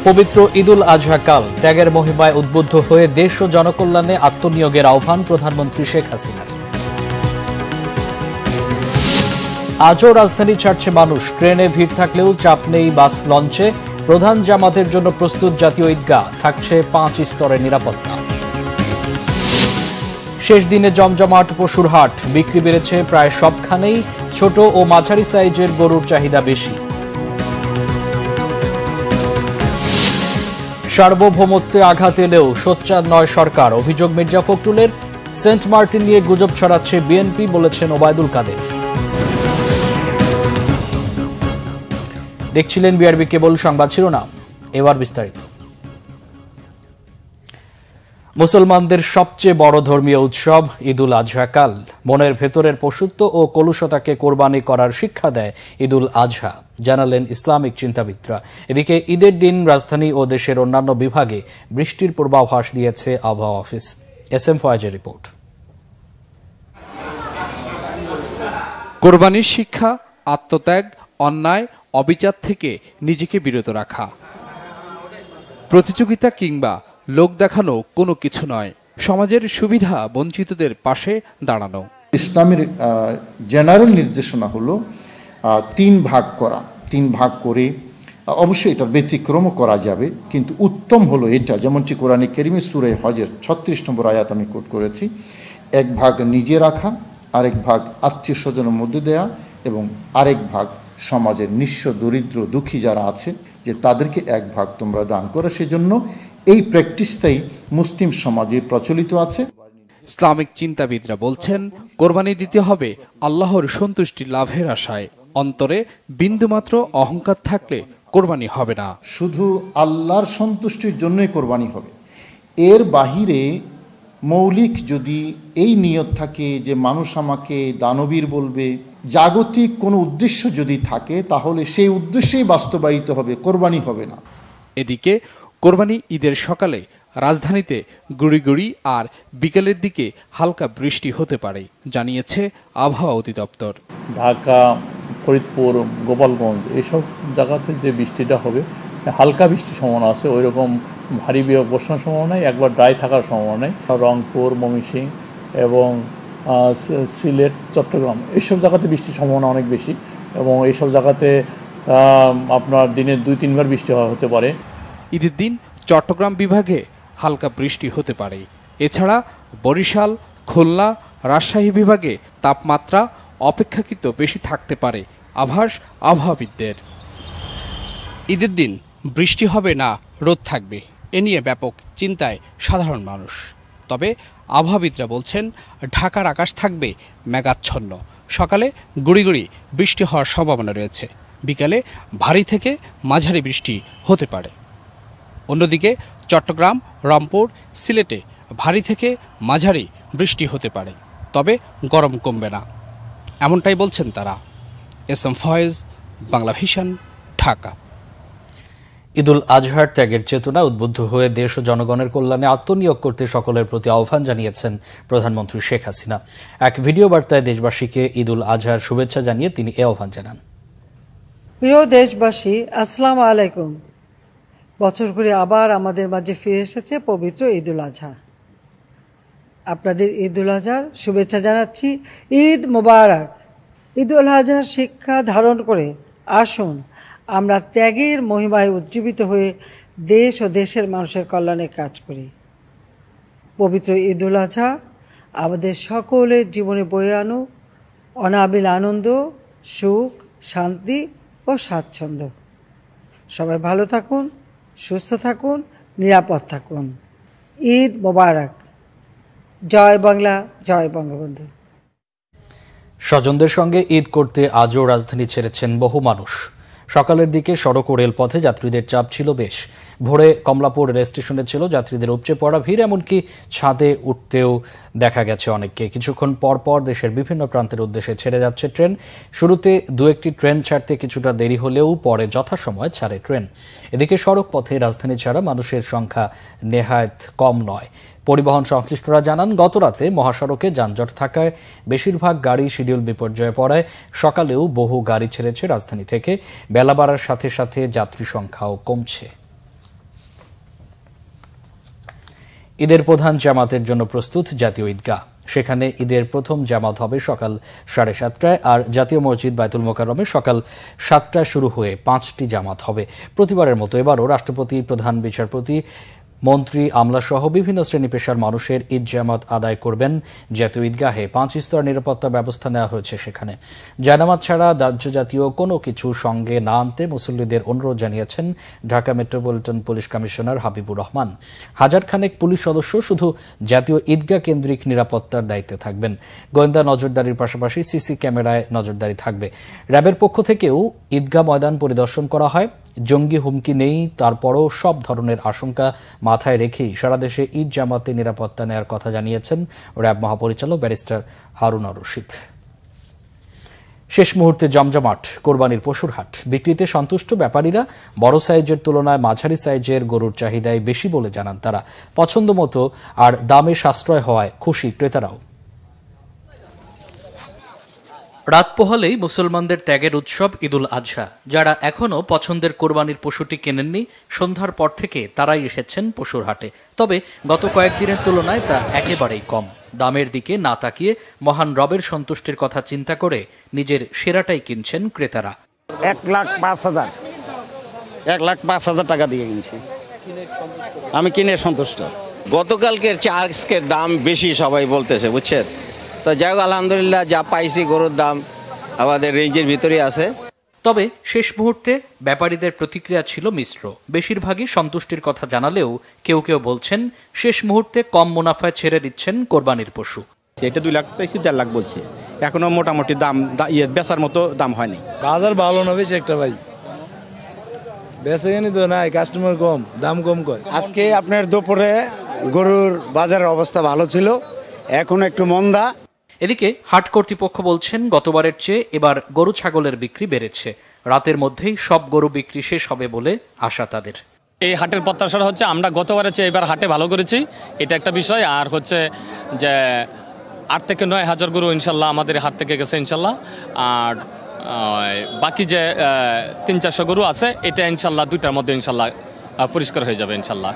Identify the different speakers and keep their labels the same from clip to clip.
Speaker 1: পবিত্র ঈদুল আজহা কাল ত্যাগের মহিমায় উদ্বুদ্ধ হয়ে দেশ ও জনকল্যাণে আত্মনিয়োগের আহ্বান প্রধানমন্ত্রী শেখ হাসিনার। আজও রাজধানী ছাড়ছে মানুষ, ট্রেনে ভিড় থাকলেও চাপ নেই বাস লঞ্চে। প্রধান জামাতের জন্য প্রস্তুত জাতীয় ঈদগাহ, থাকছে 5 স্তরের নিরাপত্তা। শেষ দিনে জমজমাট পশুর হাট, বিক্রি বেড়েছে প্রায় সবখানেই। ছোট ও মাঝারি সাইজের গরুর চাহিদা বেশি। সার্বভৌমত্বে আঘাত এলেও সোচ্চার নয় সরকার, অভিযোগ মির্জা ফখরুলের। সেন্ট মার্টিন নিয়ে গুজব ছড়াচ্ছে বিএনপি, বলেছেন ওবায়দুল কাদের। দেখছিলেন বিআরবি কেবল সংবাদ শিরোনাম, এবার বিস্তারিত। মুসলমানদের সবচেয়ে বড় ধর্মীয় উৎসব ঈদুল আজহা কাল মনের ভেতরের পশুত্ব ও কলুষতাকে কোরবানি করার শিক্ষা দেয় ঈদুল আজহা, জানালেন ইসলামিক চিন্তাবিদরা। এদিকে ঈদের দিন রাজধানী ও দেশের অন্যান্য বিভাগে বৃষ্টির পূর্বাভাস দিয়েছে আবহাওয়া অফিস। এস এম ফয়েজের রিপোর্ট।
Speaker 2: কোরবানির শিক্ষা, আত্মত্যাগ, অন্যায়, অবিচার থেকে নিজেকে বিরত রাখা, প্রতিযোগিতা কিংবা লোক দেখানো কোনো কিছু নয়, সমাজের সুবিধা বঞ্চিতদের পাশে দাঁড়ানো।
Speaker 3: ইসলামের জেনারেল নির্দেশনা হলো 3 ভাগ করা। 3 ভাগ করে অবশ্যই এটার ব্যতিক্রমও করা যাবে, কিন্তু উত্তম হলো এটা, যেমনটি কোরআনে কারীমে সূরা হজের 36 নম্বর আয়াত আমি কোট করেছি। 1 ভাগ নিজে রাখা, আরেক ভাগ আত্মীয় স্বজনের মধ্যে দেয়া, এবং আরেক ভাগ সমাজের নিঃস্ব দরিদ্র দুঃখী যারা আছে যে তাদেরকে 1 ভাগ তোমরা দান করো। সেজন্য এই প্র্যাকটিসটাই মুসলিম সমাজে প্রচলিত আছে।
Speaker 2: ইসলামিক চিন্তাবিদরা বলছেন, কোরবানি দিতে হবে আল্লাহর সন্তুষ্টি লাভের আশায়। অন্তরে বিন্দুমাত্র অহংকার থাকলে কোরবানি হবে না।
Speaker 3: শুধু আল্লাহর সন্তুষ্টির জন্যই কোরবানি হবে। এর বাহিরে মৌলিক যদি এই নিয়ত থাকে যে মানুষ আমাকে দানবীর বলবে, জাগতিক কোনো উদ্দেশ্য যদি থাকে, তাহলে সেই উদ্দেশ্যেই বাস্তবায়িত হবে, কোরবানি হবে না।
Speaker 2: এদিকে কোরবানি ঈদের সকালে রাজধানীতে গুড়ি গুড়ি আর বিকেলের দিকে হালকা বৃষ্টি হতে পারে, জানিয়েছে আবহাওয়া অধিদপ্তর।
Speaker 4: ঢাকা, ফরিদপুর, গোপালগঞ্জ এইসব জায়গাতে যে বৃষ্টিটা হবে, হালকা বৃষ্টির সম্ভাবনা আছে, ওই রকম ভারী বর্ষণের সম্ভাবনা নেই, একবার ড্রাই থাকার সম্ভাবনা নেই। রংপুর, ময়মনসিংহ এবং সিলেট, চট্টগ্রাম এইসব জায়গাতে বৃষ্টির সম্ভাবনা অনেক বেশি, এবং এইসব জায়গাতে আপনার দিনে 2-3 বার বৃষ্টি হতে পারে।
Speaker 2: ঈদের দিন চট্টগ্রাম বিভাগে হালকা বৃষ্টি হতে পারে। এছাড়া বরিশাল, খুলনা, রাজশাহী বিভাগে তাপমাত্রা অপেক্ষাকৃত বেশি থাকতে পারে, আভাস আবহাওয়াবিদদের। ঈদের দিন বৃষ্টি হবে না, রোদ থাকবে, এ নিয়ে ব্যাপক চিন্তায় সাধারণ মানুষ। তবে আবহাওয়াবিদরা বলছেন, ঢাকার আকাশ থাকবে মেঘাচ্ছন্ন। সকালে গুড়ি গুড়ি বৃষ্টি হওয়ার সম্ভাবনা রয়েছে, বিকালে ভারী থেকে মাঝারি বৃষ্টি হতে পারে। অন্যদিকে চট্টগ্রাম, রংপুর, সিলেটে ভারী থেকে মাঝারি বৃষ্টি হতে পারে, তবে গরম কমবে না, এমনটাই বলছেন তারা। S M Foyez, Bangla vision, Dhaka.
Speaker 1: ঈদুল আজহার ত্যাগের চেতনা উদ্বুদ্ধ হয়ে দেশ ও জনগণের কল্যাণে আত্মনিয়োগ করতে সকলের প্রতি আহ্বান জানিয়েছেন প্রধানমন্ত্রী শেখ হাসিনা। এক ভিডিও বার্তায় দেশবাসীকে ঈদুল আজহার শুভেচ্ছা জানিয়ে তিনি এ আহ্বান জানান।
Speaker 5: প্রিয় দেশবাসী, আসসালামু আলাইকুম। বছর ঘুরে আবার আমাদের মাঝে ফিরে এসেছে পবিত্র ঈদুল আজহা। আপনাদের ঈদুল আজহার শুভেচ্ছা জানাচ্ছি। ঈদ মোবারক। ঈদুল আজহার শিক্ষা ধারণ করে আসুন আমরা ত্যাগের মহিমায় উজ্জীবিত হয়ে দেশ ও দেশের মানুষের কল্যাণে কাজ করি। পবিত্র ঈদুল আজহা আমাদের সকলের জীবনে বয়ে আনুক অনাবিল আনন্দ, সুখ, শান্তি ও স্বাচ্ছন্দ্য। সবাই ভালো থাকুন, সুস্থ থাকুন, নিরাপদ থাকুন। ঈদ মোবারক। জয় বাংলা, জয় বঙ্গবন্ধু।
Speaker 1: স্বজনদের সঙ্গে ঈদ করতে আজও রাজধানী ছেড়েছেন বহু মানুষ। সকালের দিকে সড়ক ও রেলপথে যাত্রীদের চাপ ছিল বেশ। ভোরে কমলাপুর রেল স্টেশনে ছিল যাত্রীদের উপচে পড়া ভিড়, এমনকি ছাদে উঠতেও দেখা গেছে অনেককে। কিছুক্ষণ পর পর দেশের বিভিন্ন প্রান্তের উদ্দেশ্যে ছেড়ে যাচ্ছে ট্রেন। শুরুতে 2-1টি ট্রেন ছাড়তে কিছুটা দেরি হলেও পরে যথাসময়ে ছাড়ে ট্রেন। এদিকে সড়ক পথে রাজধানী ছাড়া মানুষের সংখ্যা নেহায়েত কম নয়। পরিবহন সংশ্লিষ্টরা জানান, গতরাতে মহাসড়কে যানজট থাকায় বেশিরভাগ গাড়ি শিডিউল বিপর্যয়ে পড়ায় সকালেও বহু গাড়ি ছেড়েছে রাজধানী থেকে। বেলা বাড়ার সাথে সাথে যাত্রী সংখ্যাও কমছে। ঈদের প্রধান জামাতের জন্য প্রস্তুত জাতীয় ঈদগাহ। সেখানে ঈদের প্রথম জামাত হবে সকাল 7:30টায়, আর জাতীয় মসজিদ বায়তুল মোকাররমে সকাল 7টায় শুরু হয়ে 5টি জামাত হবে। প্রতিবারের মতো এবারও রাষ্ট্রপতি, প্রধান বিচারপতি, মন্ত্রী, আমলাসহ বিভিন্ন শ্রেণী পেশার মানুষের ঈদ জামাত আদায় করবেন জাতীয় ঈদগাহে। 5 স্তর নিরাপত্তা ব্যবস্থা নেওয়া হয়েছে। সেখানে জায়নামাজ ছাড়া দাহ্য জাতীয় কোনো কিছু সঙ্গে না আনতে মুসল্লিদের অনুরোধ জানিয়েছেন Dhaka metropolitan police commissioner Habibur Rahman. হাজারখানেক পুলিশ সদস্য শুধু জাতীয় ঈদগাহ কেন্দ্রিক নিরাপত্তার দায়িত্বে থাকবেন। গোয়েন্দা নজরদারির পাশাপাশি সিসি ক্যামেরায় নজরদারি থাকবে। র্যাবের পক্ষ থেকেও ঈদগাহ ময়দান পরিদর্শন করা হয়। জঙ্গি হুমকি নেই, তারপরও সব ধরনের আশঙ্কা মাথায় রেখেই সারা দেশে ঈদ জামাতে নিরাপত্তা নেওয়ার কথা জানিয়েছেন র্যাব মহাপরিচালক ব্যারিস্টার হারুন রশিদ। শেষ মুহূর্তে জমজমাট কোরবানির পশুর হাট। বিক্রিতে সন্তুষ্ট ব্যাপারীরা। বড় সাইজের তুলনায় মাঝারি সাইজের গরুর চাহিদাই বেশি বলে জানান তারা। পছন্দ মতো আর দামে সাশ্রয় হওয়ায় খুশি ক্রেতারাও। রাত পোহালেই মুসলমানদের ত্যাগের উৎসব ঈদুল আজহা। যারা এখনও পছন্দের কোরবানির পশুটি কেনেননি, সন্ধ্যার পর থেকে তারাই এসেছেন পশুর হাটে। তবে গত কয়েকদিনের তুলনায় তা একেবারেই কম। দামের দিকে না তাকিয়ে মহান রবের সন্তুষ্টির কথা চিন্তা করে নিজের সেরাটাই কিনছেন ক্রেতারা।
Speaker 6: 1,05,000 1,05,000 টাকা দিয়ে কিনছি। আমি কিনে সন্তুষ্ট। গতকালকের চেয়ে আজকের দাম বেশি সবাই বলতেছে, বুঝছেন? তো যাই হোক, আলহামদুলিল্লাহ যা পাইছি গরুর দাম আমাদের রেঞ্জের ভিতরেই আছে।
Speaker 1: তবে শেষ মুহূর্তে ব্যাপারীদের প্রতিক্রিয়া ছিল মিশ্র। বেশিরভাগই সন্তুষ্টির কথা জানালেও কেউ কেউ বলছেন শেষ মুহূর্তে কম মুনাফায় ছেড়ে দিচ্ছেন কোরবানির পশু।
Speaker 7: এটা 2 লাখ চাইছি, 1.5 লাখ বলছে। এখনো মোটামুটি দাম বেচার মতো দাম হয়নি।
Speaker 8: বাজার ভালো না বেশি একটা ভাই, বেচে কিনি তো নাই, কাস্টমার কম, দাম কম কয়।
Speaker 9: আজকে আপনার দুপুরে গরুর বাজারের অবস্থা ভালো ছিল, এখন একটু মন্দা।
Speaker 1: এদিকে হাট কর্তৃপক্ষ বলছেন গতবারের চেয়ে এবার গরু ছাগলের বিক্রি বেড়েছে। রাতের মধ্যেই সব গরু বিক্রি শেষ হবে বলে আশা তাদের।
Speaker 10: এই হাটের প্রত্যাশা হচ্ছে আমরা গতবারের চেয়ে এবার হাটে ভালো করেছি, এটা একটা বিষয়। আর হচ্ছে যে 8 থেকে 9 হাজার গরু ইনশাল্লাহ আমাদের হাট থেকে গেছে ইনশাল্লাহ। আর বাকি যে 300-400 গরু আছে, এটা ইনশাল্লাহ 2টার মধ্যে ইনশাল্লাহ পরিষ্কার হয়ে যাবে, ইনশাল্লাহ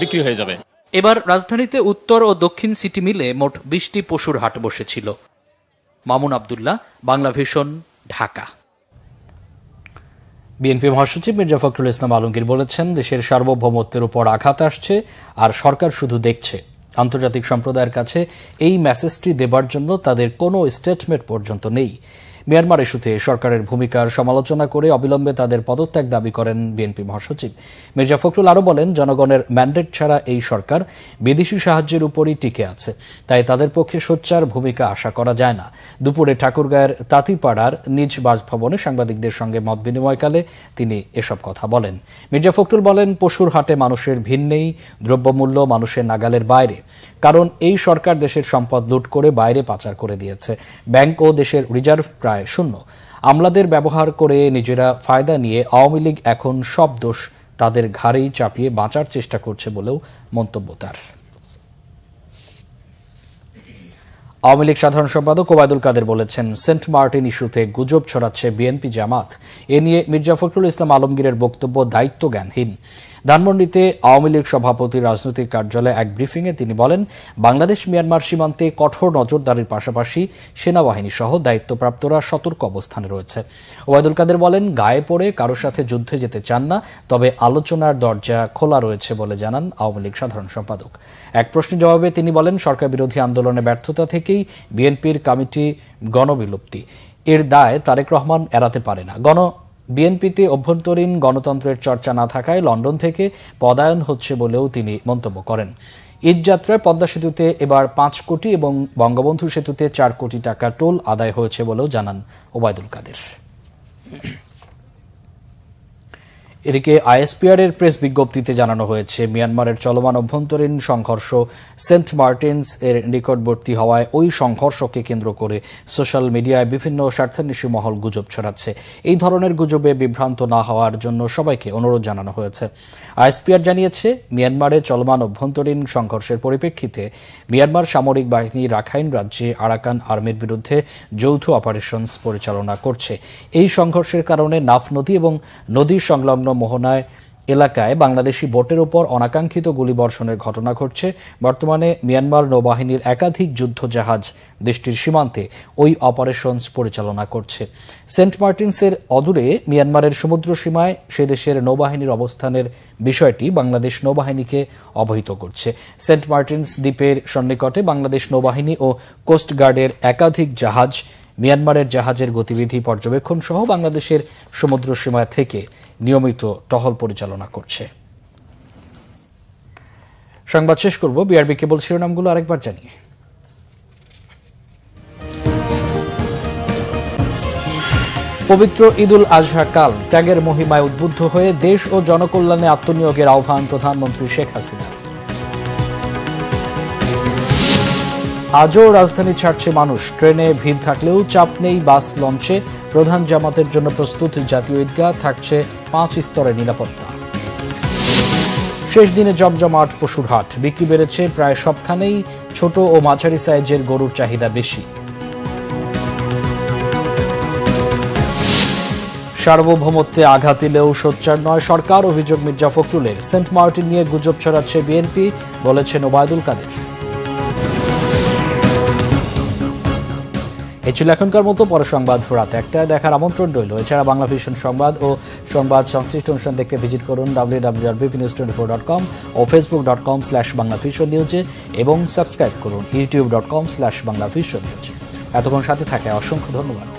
Speaker 10: বিক্রি হয়ে যাবে।
Speaker 1: এবার রাজধানীতে উত্তর ও দক্ষিণ সিটি মিলে মোট 20টি পশুর হাট বসেছিল। মামুন আব্দুল্লাহ, বাংলা ভিশন, ঢাকা। বিএনপি মহাসচিব মির্জা ফখরুল ইসলাম আলমগীর বলেছেন, দেশের সার্বভৌমত্বের উপর আঘাত আসছে আর সরকার শুধু দেখছে। আন্তর্জাতিক সম্প্রদায়ের কাছে এই মেসেজটি দেবার জন্য তাদের কোনো স্টেটমেন্ট পর্যন্ত নেই। মিয়ানমার ইস্যুতে সরকারের ভূমিকার সমালোচনা করে অবিলম্বে তাদের পদত্যাগ দাবি করেন বিএনপি মহাসচিব। মির্জা ফখরুল আরও বলেন, জনগণের ম্যান্ডেট ছাড়া এই সরকার বিদেশি সাহায্যের উপরই টিকে আছে, তাই তাদের পক্ষে সোচ্চার ভূমিকা আশা করা যায় না। দুপুরে ঠাকুরগাঁয়ের তাঁতিপাড়ার নিজ বাসভবনে সাংবাদিকদের সঙ্গে মত বিনিময়কালে তিনি এসব কথা বলেন। মির্জা ফখরুল বলেন, পশুর হাটে মানুষের ভিড় নেই, দ্রব্যমূল্য মানুষের নাগালের বাইরে। কারণ এই সরকার দেশের সম্পদ লুট করে বাইরে পাচার করে দিয়েছে। ব্যাংক ও দেশের রিজার্ভ প্রায় শূন্য। আমলাদের ব্যবহার করে নিজেরা ফায়দা নিয়ে আওয়ামী লীগ এখন সব দোষ তাদের ঘাড়েই চাপিয়ে বাঁচার চেষ্টা করছে বলেও মন্তব্য তার। আওয়ামী লীগ সাধারণ সম্পাদক ওবায়দুল কাদের বলেছেন, সেন্ট মার্টিন ইস্যুতে গুজব ছড়াচ্ছে বিএনপি জামাত। এ নিয়ে মির্জা ফখরুল ইসলাম আলমগীরের বক্তব্য দায়িত্বজ্ঞানহীন। ধানমন্ডিতে আওয়ামী লীগ সভাপতির রাজনৈতিক কার্যালয়ে এক ব্রিফিংয়ে তিনি বলেন, বাংলাদেশ মিয়ানমার সীমান্তে কঠোর নজরদারির পাশাপাশি সেনাবাহিনী সহ দায়িত্বপ্রাপ্তরা সতর্ক অবস্থানে রয়েছে। ওবায়দুল কাদের বলেন, গায়ে পড়ে কারোর সাথে যুদ্ধে যেতে চান না, তবে আলোচনার দরজা খোলা রয়েছে বলে জানান আওয়ামী লীগ সাধারণ সম্পাদক। এক প্রশ্নের জবাবে তিনি বলেন, সরকার বিরোধী আন্দোলনে ব্যর্থতা থেকেই বিএনপির কমিটি গণবিলুপ্তি, এর দায় তারেক রহমান এড়াতে পারে না। বিএনপিতে অভ্যন্তরীণ গণতন্ত্রের চর্চা না থাকায় লন্ডন থেকে পদায়ন হচ্ছে বলেও তিনি মন্তব্য করেন। ঈদযাত্রায় পদ্মা সেতুতে এবার 5 কোটি এবং বঙ্গবন্ধু সেতুতে 4 কোটি টাকা টোল আদায় হয়েছে বলেও জানান ওবায়দুল কাদের। এদিকে আইএসপিআর এর প্রেস বিজ্ঞপ্তিতে জানানো হয়েছে, মিয়ানমারের চলমান অভ্যন্তরীণ সংঘর্ষ সেন্ট মার্টিনস এর নিকটবর্তী হওয়ায় ওই সংঘর্ষকে কেন্দ্র করে সোশ্যাল মিডিয়ায় বিভিন্ন স্বার্থান্বেষী মহল গুজব ছড়াচ্ছে। এই ধরনের গুজবে বিভ্রান্ত না হওয়ার জন্য সবাইকে অনুরোধ জানানো হয়েছে। আইএসপিআর জানিয়েছে, মিয়ানমারে চলমান অভ্যন্তরীণ সংঘর্ষের পরিপ্রেক্ষিতে মিয়ানমার সামরিক বাহিনী রাখাইন রাজ্যে আরাকান আর্মির বিরুদ্ধে যৌথ অপারেশনস পরিচালনা করছে। এই সংঘর্ষের কারণে নাফ নদী এবং নদী সংলগ্ন মোহনায় এলাকায় বাংলাদেশি বোটের উপর অনাকাঙ্ক্ষিত গুলিবর্ষণের ঘটনা ঘটছে। বর্তমানে মিয়ানমার নৌবাহিনীর একাধিক যুদ্ধ জাহাজ দেশটির সীমান্তে ওই অপারেশনস পরিচালনা করছে। সেন্ট মার্টিনসের অদূরে মিয়ানমারের সমুদ্র সীমায় সে দেশের নৌবাহিনীর অবস্থানের বিষয়টি বাংলাদেশ নৌবাহিনীকে অবহিত করছে। সেন্ট মার্টিনস দ্বীপের সন্নিকটে বাংলাদেশ নৌবাহিনী ও কোস্টগার্ডের একাধিক জাহাজ মিয়ানমারের জাহাজের গতিবিধি পর্যবেক্ষণ সহ বাংলাদেশের সমুদ্র সীমা থেকে নিয়মিত টহল পরিচালনা করছে। সংবাদ শেষ করব বিআরবি কেবল শিরোনামগুলো আরেকবার জানিয়ে। পবিত্র ঈদুল আজহা কাল ত্যাগের মহিমায় উদ্বুদ্ধ হয়ে দেশ ও জনকল্যাণে আত্মনিয়োগের আহ্বান প্রধানমন্ত্রী শেখ হাসিনা। আজও রাজধানী ছাড়ছে মানুষ, ট্রেনে ভিড় থাকলেও চাপ নেই বাস লঞ্চে। প্রধান জামাতের জন্য প্রস্তুত জাতীয় ঈদগাহ, থাকছে 5 স্তরের নিরাপত্তা। শেষ দিনে জমজমাট পশুর হাট, বিক্রি বেড়েছে প্রায় সবখানেই। ছোট ও মাঝারি সাইজের গরুর চাহিদা বেশি। সার্বভৌমত্বে আঘাত দিলেও সোচ্চার নয় সরকার, অভিযোগ মির্জা ফখরুলের। সেন্ট মার্টিন নিয়ে গুজব ছড়াচ্ছে বিএনপি, বলেছেন ওবায়দুল কাদের। এই ছিল এখনকার মতো। পরে সংবাদ রাত 1টায় দেখার আমন্ত্রণ রইল। এছাড়া বাংলা ভিশন সংবাদ ও সংবাদ সংশ্লিষ্ট অনুষ্ঠান দেখতে ভিজিট করুন www.bpnews24.com ও facebook.com/banglavisionnews এবং সাবস্ক্রাইব করুন youtube.com/banglavisionnews। এতক্ষণ সাথে থাকে অসংখ্য ধন্যবাদ।